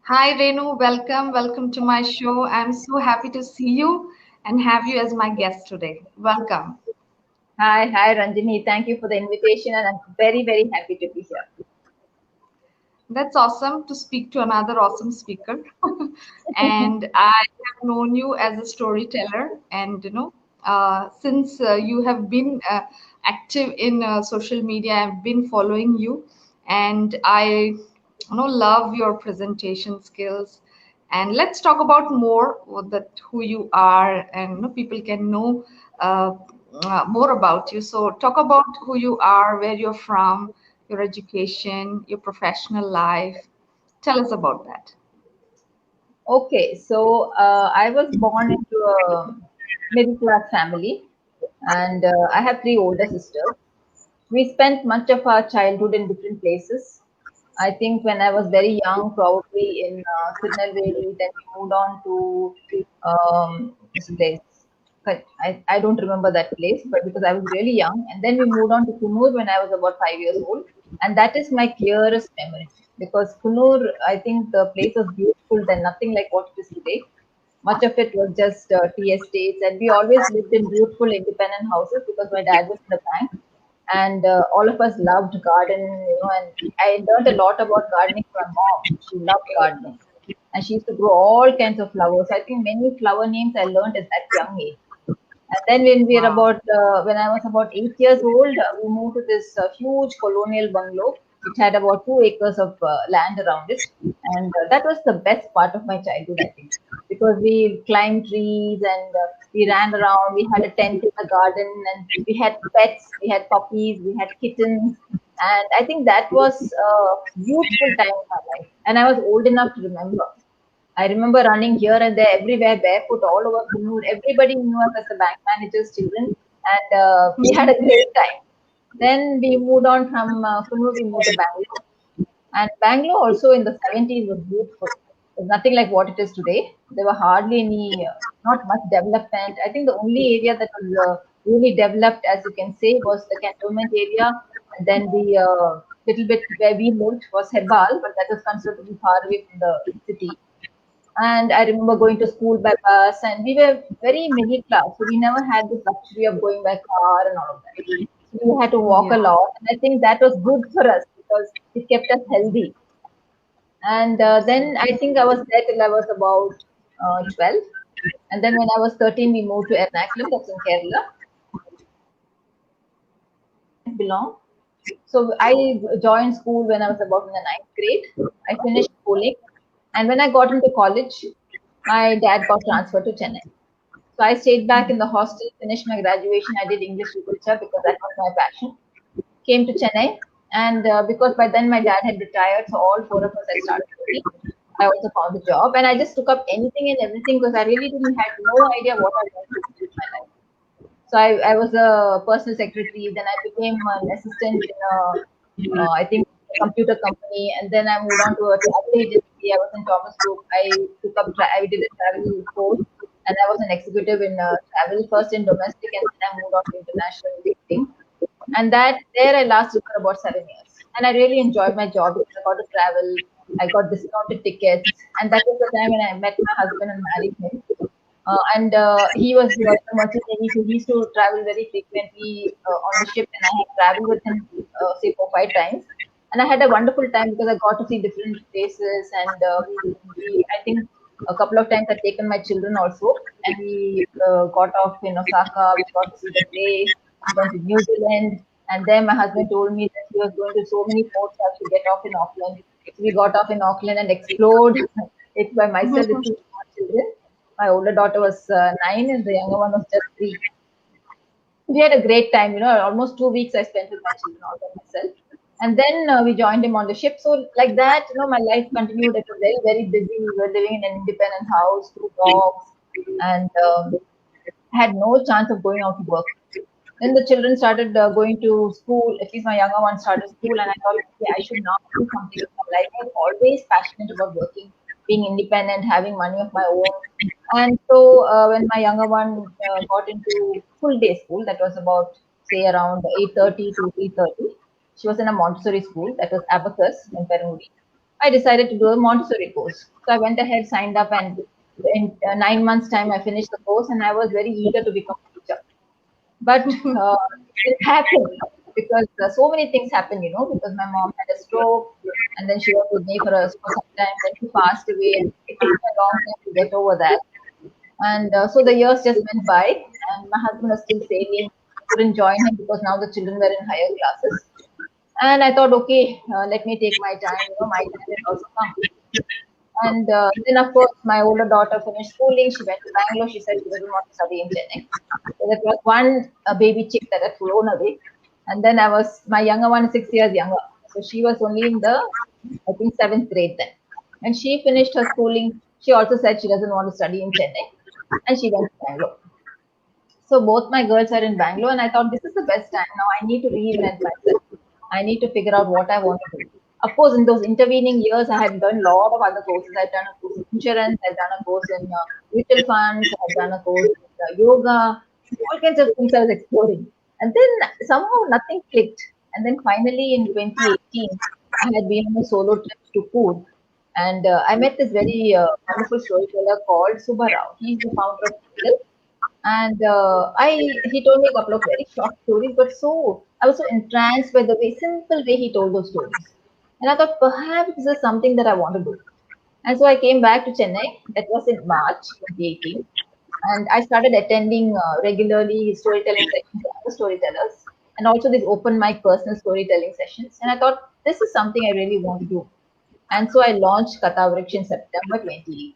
Hi Renu, welcome to my show. I'm so happy to see you and have you as my guest today. Welcome. Hi, Ranjini. Thank you for the invitation, and I'm very, very happy to be here. That's awesome to speak to another awesome speaker. And I have known you as a storyteller, and since you have been active in social media, I've been following you, and I love your presentation skills. And let's talk about more what that who you are, and people can know uh, more about you. So talk about who you are, where you're from, your education, your professional life. Tell us about that. Okay, so I was born into a middle class family, and I have three older sisters. We spent much of our childhood in different places. I think when I was very young, probably in Tirunelveli, then we moved on to this place. But I don't remember that place, but because I was really young, and then we moved on to Kunur when I was about 5 years old, and that is my clearest memory because Kunur, I think the place was beautiful then, nothing like what it is today. Much of it was just tea estates, and we always lived in beautiful independent houses because my dad was in the bank, and all of us loved garden. And I learned a lot about gardening from my mom. She loved gardening, and she used to grow all kinds of flowers. I think many flower names I learned at that young age. And then Wow. when I was about 8 years old, we moved to this huge colonial bungalow, which had about 2 acres of land around it. And that was the best part of my childhood, I think, because we climbed trees and we ran around. We had a tent in the garden and we had pets, we had puppies, we had kittens. And I think that was a beautiful time in my life. And I was old enough to remember. I remember running here and there, everywhere, barefoot, all over Kunnur. Everybody knew us as the bank manager's children, and we had a great time. Then we moved on from Kunnur, we moved to Bangalore. And Bangalore also in the 70s was beautiful. It was nothing like what it is today. There were hardly any, not much development. I think the only area that was really developed, as you can say, was the cantonment area. And then the little bit where we lived was Hebbal, but that was considerably far away from the city. And I remember going to school by bus, and we were very middle class, so we never had this luxury of going by car and all of that. So we had to walk a Yeah. lot, and I think that was good for us because it kept us healthy. And then I think I was there till I was about 12. And then when I was 13, we moved to Ernakulam, that's in Kerala. Belong. So I joined school when I was about in the ninth grade. I finished schooling, and when I got into college, my dad got transferred to Chennai. So I stayed back in the hostel, finished my graduation. I did English literature because that was my passion. Came to Chennai, and because by then my dad had retired, so all four of us had started working. I also found a job, and I just took up anything and everything because I really didn't had no idea what I wanted to do with my life. So I was a personal secretary. Then I became an assistant in I think, a computer company. And then I moved on to a travel agency. I was in Thomas Cook. I did a travel course, and I was an executive in travel, first in domestic, and then I moved on to international ticketing. And that there I lasted for about 7 years. And I really enjoyed my job because I got to travel. I got discounted tickets, and that was the time when I met my husband and married him. And he was a merchant navy, so he used to travel very frequently on the ship, and I had traveled with him say 4 5 times, and I had a wonderful time because I got to see different places, and we I think a couple of times I've taken my children also, and we got off in Osaka. We got to see the place. We went to New Zealand, and then my husband told me that he was going to so many ports I have to get off in Auckland. So we got off in Auckland and explored it by myself with two small children. My older daughter was 9 and the younger one was just 3. We had a great time, almost 2 weeks I spent with my children all by myself. And then we joined him on the ship. So, like that, my life continued. It was very, very busy. We were living in an independent house, two dogs, and had no chance of going out to work. Then the children started going to school. At least my younger one started school, and I thought, okay, I should now do something with my life. I'm always passionate about working, being independent, having money of my own. And so when my younger one got into full day school, that was about say around 8:30 to 3:30. She was in a Montessori school that was Abacus in Perungudi. I decided to do a Montessori course. So I went ahead, signed up, and in 9 months' time, I finished the course, and I was very eager to become a teacher. But it didn't happen because so many things happened, because my mom had a stroke, and then she was with me for some time. Then she passed away, and it took me a long time to get over that. And so the years just went by, and my husband was still sailing. Couldn't join him because now the children were in higher classes. And I thought, okay, let me take my time. My time will also come. And then, of course, my older daughter finished schooling. She went to Bangalore. She said she doesn't want to study in Chennai. So that was one baby chick that had flown away. And then my younger one is 6 years younger. So she was only in I think, seventh grade then. When she finished her schooling, she also said she doesn't want to study in Chennai. And she went to Bangalore. So both my girls are in Bangalore, and I thought this is the best time. Now I need to reinvent myself. I need to figure out what I want to do. Of course, in those intervening years, I had done a lot of other courses. I've done a course in insurance, I've done a course in mutual funds, I've done a course in yoga, all kinds of things I was exploring. And then somehow nothing clicked. And then finally in 2018, I had been on a solo trip to Coorg. And I met this very wonderful storyteller called Subba Rao. He's the founder of Kindle, and he told me a couple of very short stories, but I was so entranced by the simple way he told those stories. And I thought perhaps this is something that I want to do. And so I came back to Chennai. That was in March 2018. And I started attending regularly storytelling sessions with other storytellers, and also these open mic personal storytelling sessions. And I thought this is something I really want to do. And so I launched KathaVriksh in September 2018.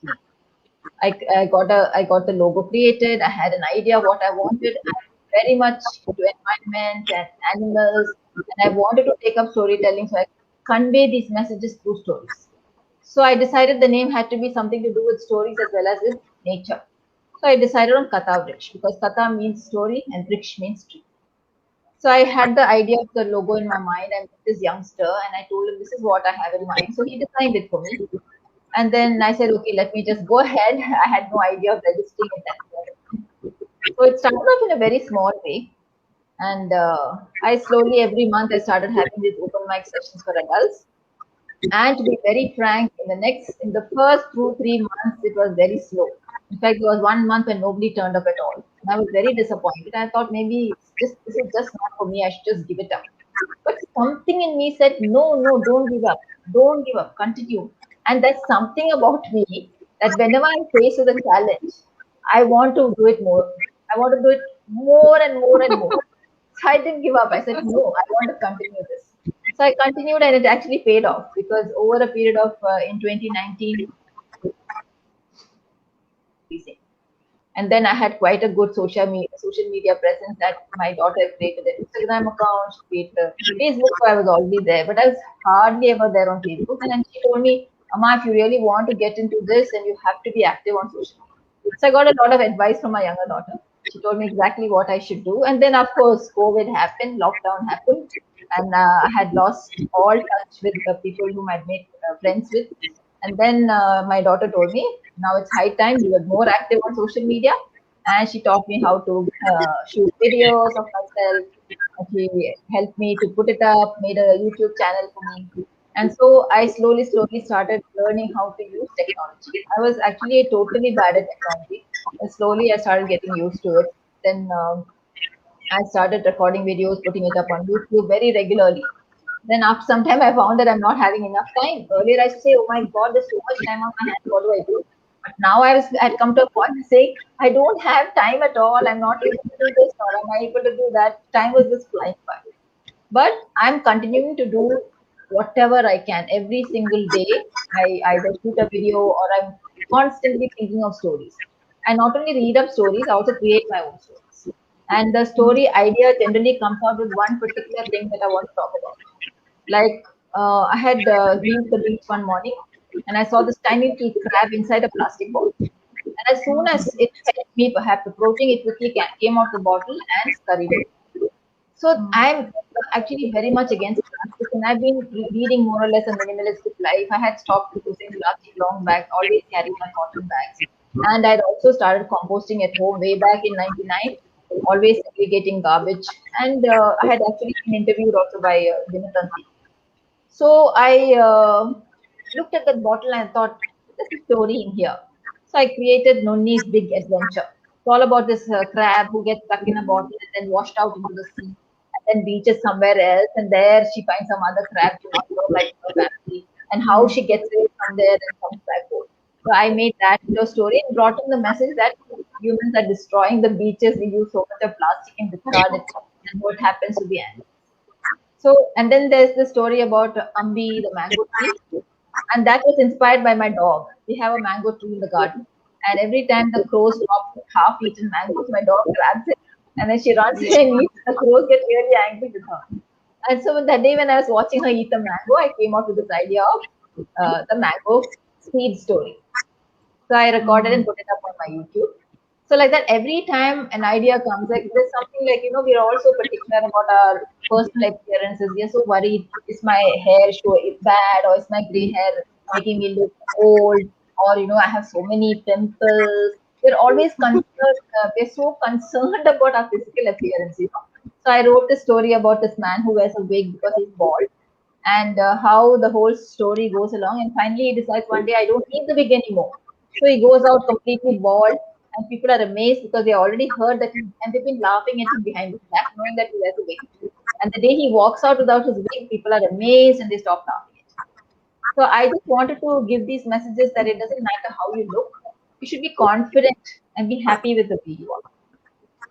I got the logo created. I had an idea of what I wanted. I'm very much into environment and animals, and I wanted to take up storytelling so I could convey these messages through stories. So I decided the name had to be something to do with stories as well as with nature. So I decided on KathaVriksh because Katha means story and Vriksh means tree. So I had the idea of the logo in my mind. I met this youngster and I told him this is what I have in mind. So he designed it for me. And then I said, okay, let me just go ahead. I had no idea of registering at that point. So it started off in a very small way. And I slowly, every month, I started having these open mic sessions for adults. And to be very frank, in the first 2, 3 months, it was very slow. In fact, there was 1 month when nobody turned up at all. And I was very disappointed. I thought maybe this is just not for me. I should just give it up. But something in me said, no, no, don't give up. Don't give up. Continue. And that's something about me that whenever I'm faced with a challenge, I want to do it more. I want to do it more and more and more. So I didn't give up. I said, no, I want to continue this. So I continued and it actually paid off because over a period of in 2019, and then I had quite a good social media presence that my daughter created an Instagram account, she created a Facebook, so I was already there, but I was hardly ever there on Facebook. And then she told me, Amma, if you really want to get into this, then you have to be active on social media. So I got a lot of advice from my younger daughter. She told me exactly what I should do. And then, of course, COVID happened, lockdown happened, and I had lost all touch with the people whom I'd made friends with. And then my daughter told me, now it's high time you were more active on social media. And she taught me how to shoot videos of myself. She helped me to put it up, made a YouTube channel for me. And so I slowly started learning how to use technology. I was actually totally bad at technology. And slowly I started getting used to it. Then I started recording videos, putting it up on YouTube very regularly. Then after some time, I found that I'm not having enough time. Earlier, I used to say, "Oh my God, there's so much time on my hands. What do I do?" But now I'd come to a point saying, "I don't have time at all. I'm not able to do this, or I'm not able to do that." Time was just flying by. But I'm continuing to do whatever I can every single day. I either shoot a video or I'm constantly thinking of stories. I not only read up stories, I also create my own stories. And the story idea generally comes out with one particular thing that I want to talk about. Like I had been to the beach one morning and I saw this tiny little crab inside a plastic bottle. And as soon as it felt me perhaps approaching, it quickly came out the bottle and scurried away. So I'm actually very much against plastic, and I've been leading more or less a minimalistic life. I had stopped using plastic long back, always carried my cotton bags, and I'd also started composting at home way back in '99. Always segregating garbage, and I had actually been interviewed also by Dinathanti. So I looked at that bottle and I thought, there's a story in here. So I created Nonni's Big Adventure. It's all about this crab who gets stuck in a bottle and then washed out into the sea and then beaches somewhere else. And there she finds some other crab to not know, like her family, and how she gets away from there and comes back home. So I made that into a story and brought in the message that humans are destroying the beaches. We use so much of plastic and discard it. And what happens to the animals? So, and then there's the story about Ambi, the mango tree, and that was inspired by my dog. We have a mango tree in the garden, and every time the crows drop half-eaten mangoes, my dog grabs it, and then she runs Yeah. and eats. The crows get really angry with her. And so that day when I was watching her eat the mango, I came up with this idea of the mango seed story. So I recorded and Mm. put it up on my YouTube. So like that, every time an idea comes, like there's something like we are also particular about our personal appearances. We are so worried: is my hair showing bad, or is my gray hair making me look old, or I have so many pimples. We're always concerned. We're so concerned about our physical appearance. So I wrote a story about this man who wears a wig because he's bald, and how the whole story goes along. And finally, he decides one day, I don't need the wig anymore. So he goes out completely bald, and people are amazed because they already heard that, and they've been laughing at him behind his back, knowing that he wears a wig. And the day he walks out without his wig, people are amazed and they stop laughing at him. So I just wanted to give these messages that it doesn't matter how you look, you should be confident and be happy with the way you are.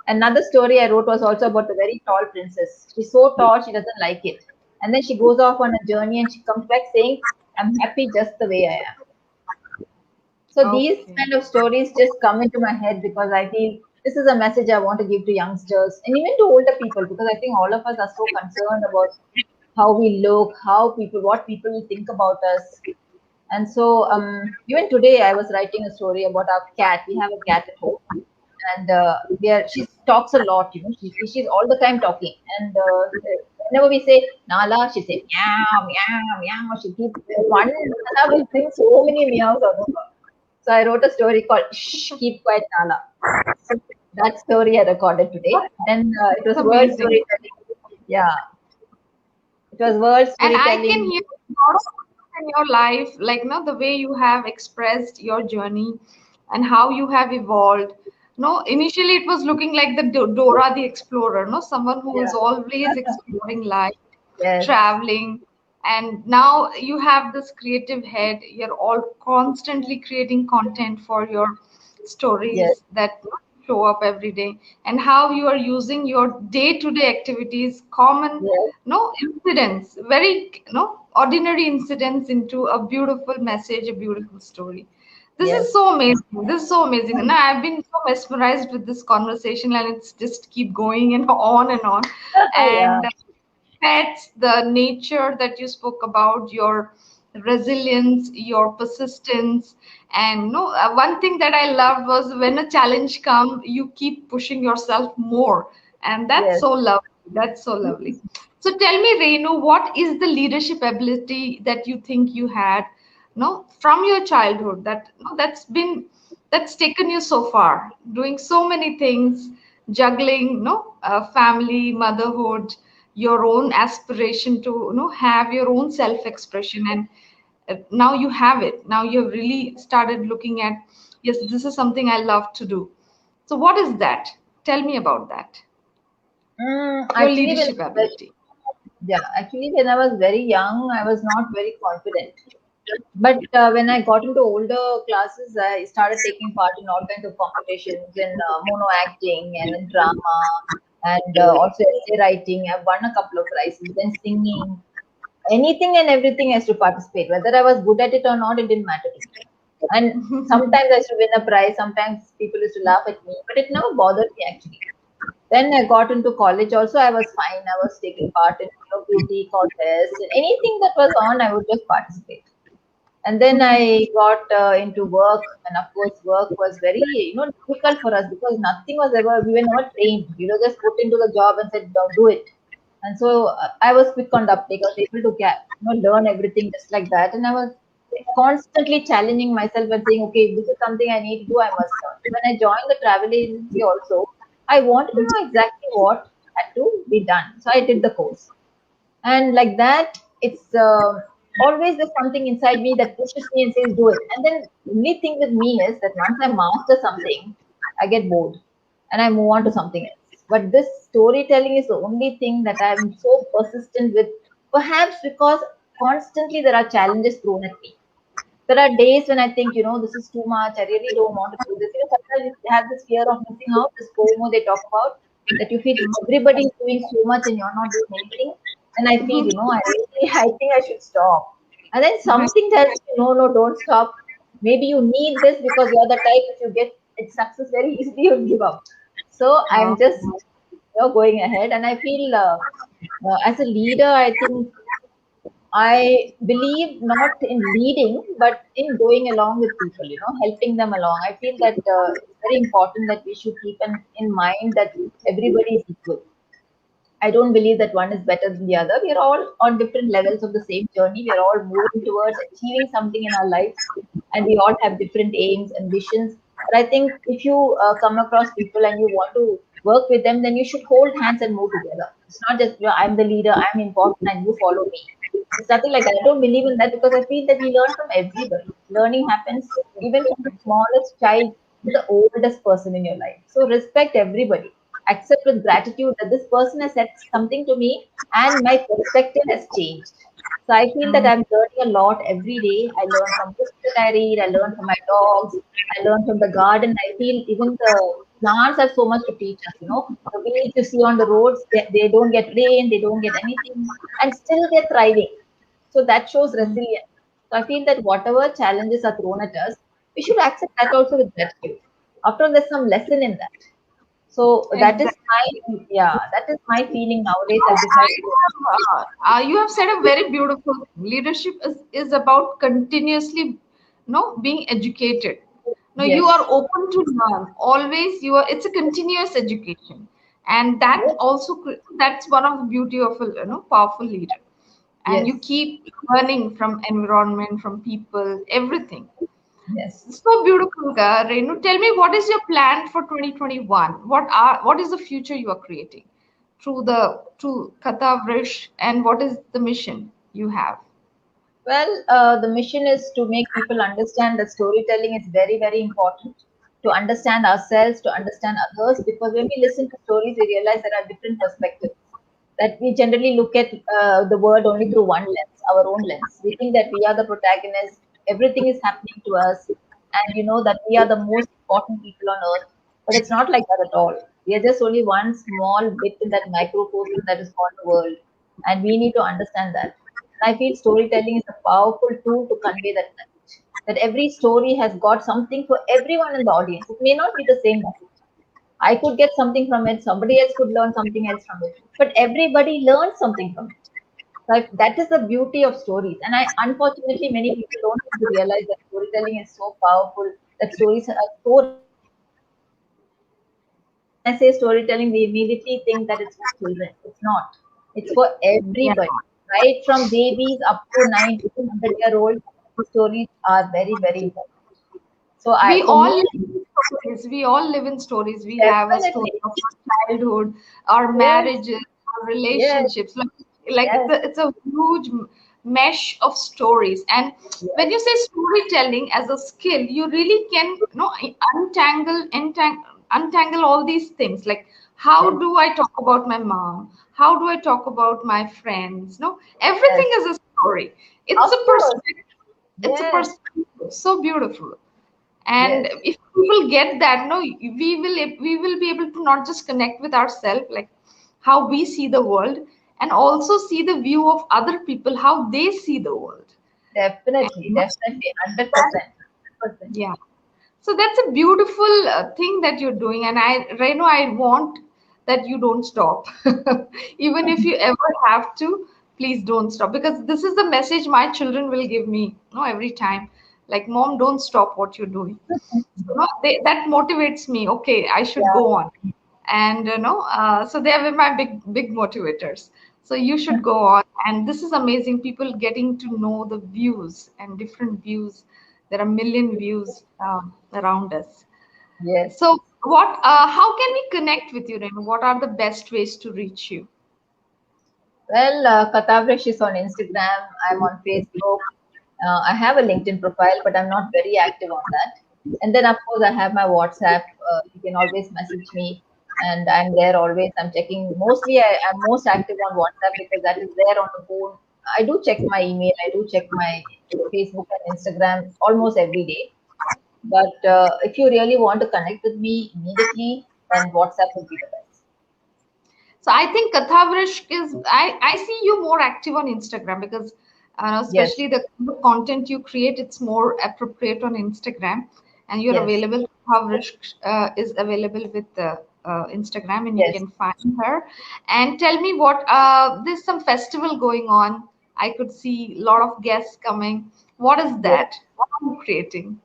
Another story I wrote was also about the very tall princess. She's so tall, she doesn't like it. And then she goes off on a journey and she comes back saying, I'm happy just the way I am. So these Okay. kind of stories just come into my head because I feel this is a message I want to give to youngsters and even to older people, because I think all of us are so concerned about how we look, what people will think about us. And so even today I was writing a story about our cat. We have a cat at home, and she talks a lot. She's all the time talking, and whenever we say Nala, she say meow meow meow. She keeps one Nala will bring so many meows out of her. So I wrote a story called Shh, Keep Quiet Nala. So that story I recorded today. Then it That's was word amazing. storytelling. Yeah, it was word And I can storytelling. hear a lot of things in your life, like the way you have expressed your journey and how you have evolved. No, initially it was looking like the Dora the Explorer, no, someone who is Yeah. always exploring life, Yes. traveling, and now you have this creative head. You're all constantly creating content for your Yes. stories that show up every day, and how you are using your day-to-day activities, common Yes. no incidents, very ordinary incidents into a beautiful message, a beautiful story. This Yes. is so amazing. This is so amazing. And I've been so mesmerized with this conversation, and it's just keep going and on and on. Yeah. And pets, the nature that you spoke about, your resilience, your persistence, and no, one thing that I loved was when a challenge come, you keep pushing yourself more, and that's Yes. so lovely. That's so lovely. So tell me, Renu, what is the leadership ability that you think you had, no, from your childhood that no, that's taken you so far, doing so many things, juggling, no, family, motherhood, your own aspiration to have your own self expression, and now you have it. Now you've really started looking at, yes, this is something I love to do. So what is that? Tell me about that. Your Actually, leadership ability. when I was very young, I was not very confident. But when I got into older classes, I started taking part in all kinds of competitions in mono acting and in drama, and also essay writing. I've won a couple of prizes. Then singing, anything and everything I used to participate. Whether I was good at it or not, it didn't matter to me. And sometimes I used to win a prize. Sometimes people used to laugh at me, but it never bothered me actually. Then I got into college also, I was fine. I was taking part in beauty contests and anything that was on, I would just participate. And then I got into work, and of course, work was very difficult for us because nothing was ever we were never trained. We were just put into the job and said, Do it." And so I was quick on the uptake. I was able to learn everything just like that, and I was constantly challenging myself and saying, "Okay, this is something I need to do. I must learn." So when I joined the travel agency, also, I wanted to know exactly what had to be done. So I did the course, and like that, it's. always there's something inside me that pushes me and says, do it. And then the only thing with me is that once I master something, I get bored and I move on to something else. But this storytelling is the only thing that I'm so persistent with, perhaps because constantly there are challenges thrown at me. There are days when I think, this is too much. I really don't want to do this. Sometimes you have this fear of missing out, this FOMO they talk about, that you feel everybody is doing so much and you're not doing anything. And I feel, I think I should stop. And then Right. something tells me, no, no, don't stop. Maybe you need this because you're the type if you get it success very easily, you give up. So I'm just, going ahead. And I feel as a leader, I think I believe not in leading, but in going along with people, helping them along. I feel that it's very important that we should keep in mind that everybody is equal. I don't believe that one is better than the other. We are all on different levels of the same journey. We are all moving towards achieving something in our lives, and we all have different aims and visions. But I think if you come across people and you want to work with them, then you should hold hands and move together. It's not just, I'm the leader, I'm important, and you follow me. It's nothing like that. I don't believe in that because I feel that we learn from everybody. Learning happens even from the smallest child to the oldest person in your life. So respect everybody. Accept with gratitude that this person has said something to me and my perspective has changed. So I feel that I'm learning a lot every day. I learn from books that I read, I learn from my dogs, I learn from the garden. I feel even the plants have so much to teach us, The weeds you see on the roads, they don't get rain, they don't get anything, and still they're thriving. So that shows resilience. So I feel that whatever challenges are thrown at us, we should accept that also with gratitude. After all, there's some lesson in that. So that is Exactly. my, yeah, that is my feeling nowadays at this I time. you have said a very beautiful thing. Leadership is about continuously, being educated. No, you are Yes, open to learn. Always, you are. It's a continuous education, and that yes, also that's one of the beauty of a powerful leader. And you yes, keep learning from environment, from people, everything. yes. So beautiful, Renu. Tell me, what is your plan for 2021? What is the future you are creating through KathaVriksh, and what is the mission you have? Well, the mission is to make people understand that storytelling is very, very important to understand ourselves, to understand others, because when we listen to stories, we realize there are different perspectives. That we generally look at the world only through one lens, our own lens. We think that we are the protagonist, everything is happening to us, and that we are the most important people on earth. But it's not like that at all. We are just only one small bit in that microcosm that is called the world, and we need to understand that. And I feel storytelling is a powerful tool to convey that message. That every story has got something for everyone in the audience. It may not be the same message. I could get something from it, somebody else could learn something else from it, but everybody learns something from it. So that is the beauty of stories. And unfortunately, many people don't seem to realize that storytelling is so powerful, that stories are so relevant. When I say storytelling, we immediately think that it's for children. It's not. It's for Yeah. everybody, right from babies up to 90 to 100-year-old. Stories are very, very important. So We for all me, live in stories. We all live in stories. We have a story definitely, of our childhood, our yes, marriages, our yes, relationships. Like yes, it's a huge mesh of stories. And when you yes, say storytelling as a skill, you really can, untangle all these things. Like, how yes. do I talk about my mom? How do I talk about my friends? No, everything Yes, is a story. It's of a course. perspective. It's a Yes, perspective. So beautiful. And yes, if people get that, no, we will be able to not just connect with ourselves, like how we see the world, and also see the view of other people, how they see the world. And definitely, definitely, that, 100%. 100%. yeah, so that's a beautiful thing that you're doing, and Renu, I want that you don't stop. Even if you ever have to, please don't stop, because this is the message my children will give me, every time. Like, mom, don't stop what you're doing. So, no, that motivates me. Okay, I should Yeah, go on, and so they are my big motivators. So you should go on, and this is amazing. People getting to know the views and different views. There are million views around us. yes. So how can we connect with you, Renu? What are the best ways to reach you? Well, KathaVriksh is on Instagram. I'm on Facebook. I have a LinkedIn profile, but I'm not very active on that. And then, of course, I have my WhatsApp. You can always message me, and I'm there always. I'm checking. Mostly, I'm most active on WhatsApp because that is there on the phone. I do check my email. I do check my Facebook and Instagram almost every day. But if you really want to connect with me immediately, then WhatsApp would be the best. So I think KathaVriksh is I see you more active on Instagram because Yes, especially the content you create, it's more appropriate on Instagram, and you're yes, available. KathaVriksh is available with Instagram, and you yes, can find her. And tell me what there's some festival going on. I could see a lot of guests coming. What is yes. that? What are you creating?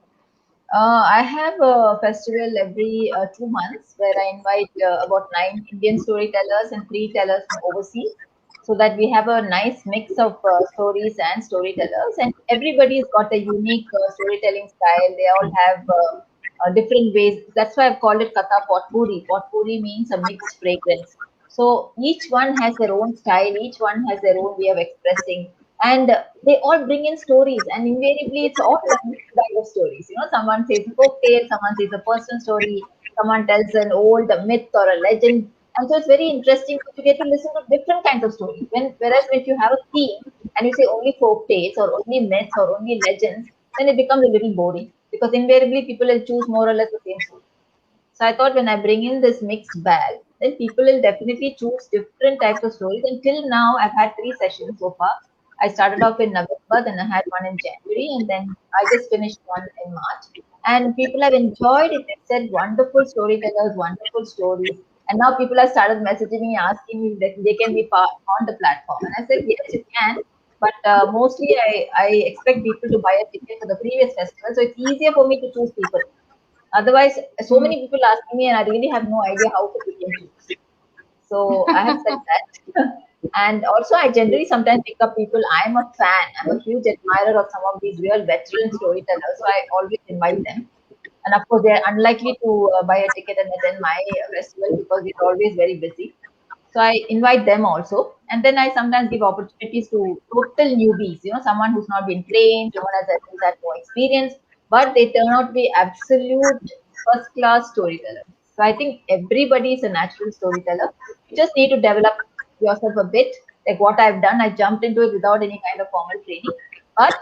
I have a festival every 2 months where I invite about 9 Indian storytellers and three tellers from overseas, so that we have a nice mix of stories and storytellers. And everybody's got a unique storytelling style. They all have different ways. That's why I've called it Katha Potpuri. Potpuri means a mixed fragrance. So each one has their own style. Each one has their own way of expressing, and they all bring in stories, and invariably it's all a mixed bag of stories. Someone says a folk tale, someone says a personal story, someone tells an old myth or a legend, and so it's very interesting that you get to listen to different kinds of stories. Whereas if you have a theme and you say only folk tales or only myths or only legends, then it becomes a little boring because invariably people will choose more or less the same story. So I thought when I bring in this mixed bag, then people will definitely choose different types of stories. Until now, I've had 3 sessions so far. I started off in November, then I had one in January, and then I just finished one in March. And people have enjoyed it. They said wonderful storytellers, wonderful stories. And now people have started messaging me, asking me that they can be part on the platform. And I said, yes, you can. But mostly, I expect people to buy a ticket for the previous festival. So it's easier for me to choose people. Otherwise, so Hmm. many people ask me, and I really have no idea how to pick and choose. So I have said that. And also, I generally sometimes pick up people. I'm a fan. I'm a huge admirer of some of these real veteran storytellers. So I always invite them. And of course, they're unlikely to buy a ticket and attend my festival because they're always very busy. So I invite them also. And then I sometimes give opportunities to total newbies, someone who's not been trained, someone who's had no experience, but they turn out to be absolute first class storytellers. So I think everybody is a natural storyteller. You just need to develop yourself a bit. Like what I've done, I jumped into it without any kind of formal training. But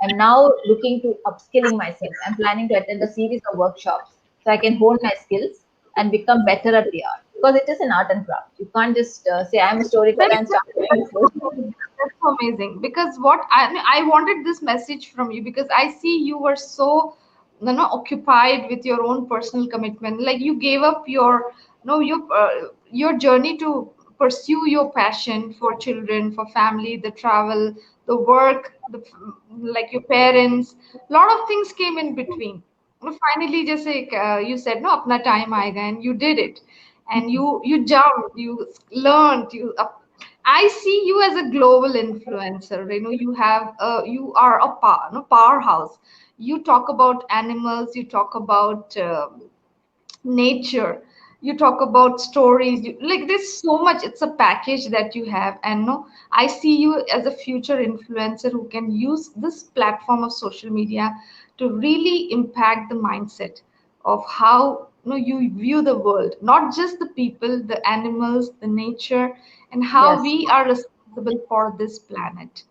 I'm now looking to upskilling myself. I'm planning to attend a series of workshops so I can hone my skills and become better at the art because it is an art and craft. You can't just say I'm a storyteller and start telling a story. That's so amazing because what I wanted this message from you because I see you were so occupied with your own personal commitment. Like you gave up your no your journey to pursue your passion for children, for family, the travel, the work, like your parents. A lot of things came in between. Finally, just like you said, no, apna time aayega, and you did it, and you jumped, you learned, I see you as a global influencer. You are a powerhouse. You talk about animals. You talk about nature. You talk about stories. Like there's so much. It's a package that you have, and no, I see you as a future influencer who can use this platform of social media to really impact the mindset of how you view the world, not just the people, the animals, the nature, and how Yes, we are responsible for this planet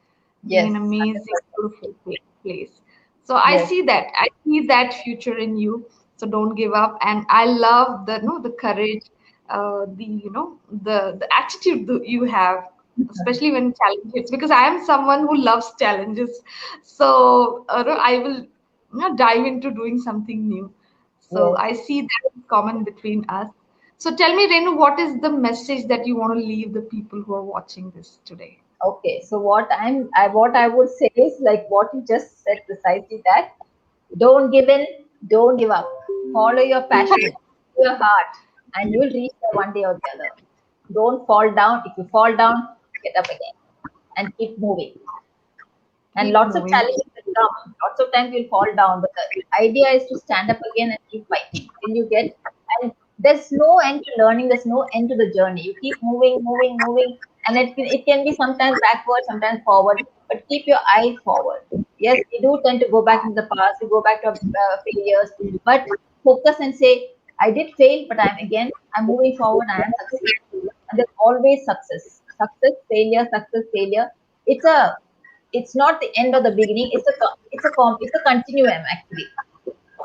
being yes, an amazing, 100%. beautiful place. So I Yes, see that. I see that future in you. So don't give up. And I love the the courage, the the attitude that you have, especially when challenges. Because I am someone who loves challenges. So I will dive into doing something new. So yes. I see that is common between us. So tell me, Renu, what is the message that you want to leave the people who are watching this today? Okay. So what I would say is like what you just said precisely that don't give in, don't give up. Follow your passion, your heart, and you'll reach there one day or the other. Don't fall down. If you fall down, get up again and keep moving. And Keep lots of moving. challenges will come. Lots of times you'll fall down, but the idea is to stand up again and keep fighting till you get. And there's no end to learning. There's no end to the journey. You keep moving, moving, moving. And it can be sometimes backward, sometimes forward, but keep your eye forward. Yes, we do tend to go back into the past, we go back to failures, but focus and say, I did fail, but I'm moving forward, I am succeeding. And there's always success. Success, failure, success, failure. It's a, it's not the end or the beginning. It's a continuum actually,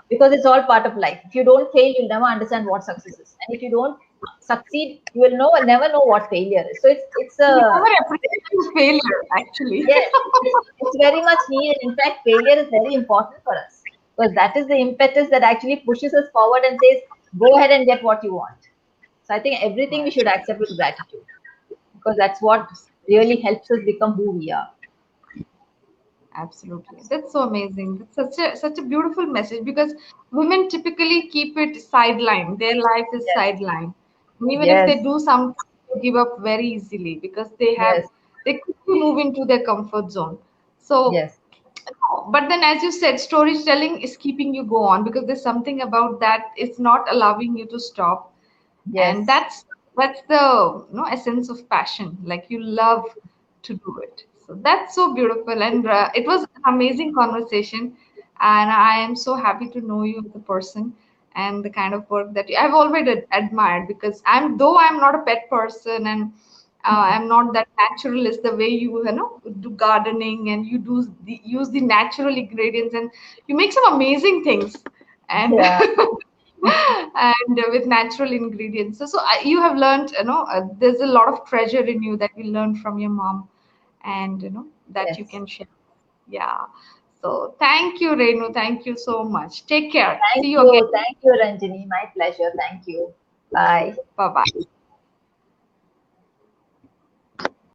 because it's all part of life. If you don't fail, you'll never understand what success is, and if you don't succeed, you will never know what failure is. So it's We a, never appreciate failure, actually. yes, it's very much needed. In fact, failure is very important for us, because that is the impetus that actually pushes us forward and says, go ahead and get what you want. So I think everything we Right. should accept with gratitude, because that's what really helps us become who we are. Absolutely. That's so amazing. That's such a beautiful message because women typically keep it sidelined. Their life is Yes, sidelined. And even if yes, they do something, they give up very easily because yes, they quickly move into their comfort zone. So, yes, but then as you said, storytelling is keeping you go on because there's something about that it's not allowing you to stop. And yes, that's the essence of passion, like you love to do it. So that's so beautiful, and it was an amazing conversation, and I am so happy to know you as a person and the kind of work that I've always admired, because I'm not a pet person, and I'm not that naturalist the way you do gardening, and you use the natural ingredients, and you make some amazing things, and yeah, and with natural ingredients. So you have learned, there's a lot of treasure in you that you learned from your mom, and that you yes. can share. Yeah. So thank you, Renu. Thank you so much. Take care. See you Thank again. you, Ranjini. My pleasure. Thank you. Bye. Bye bye.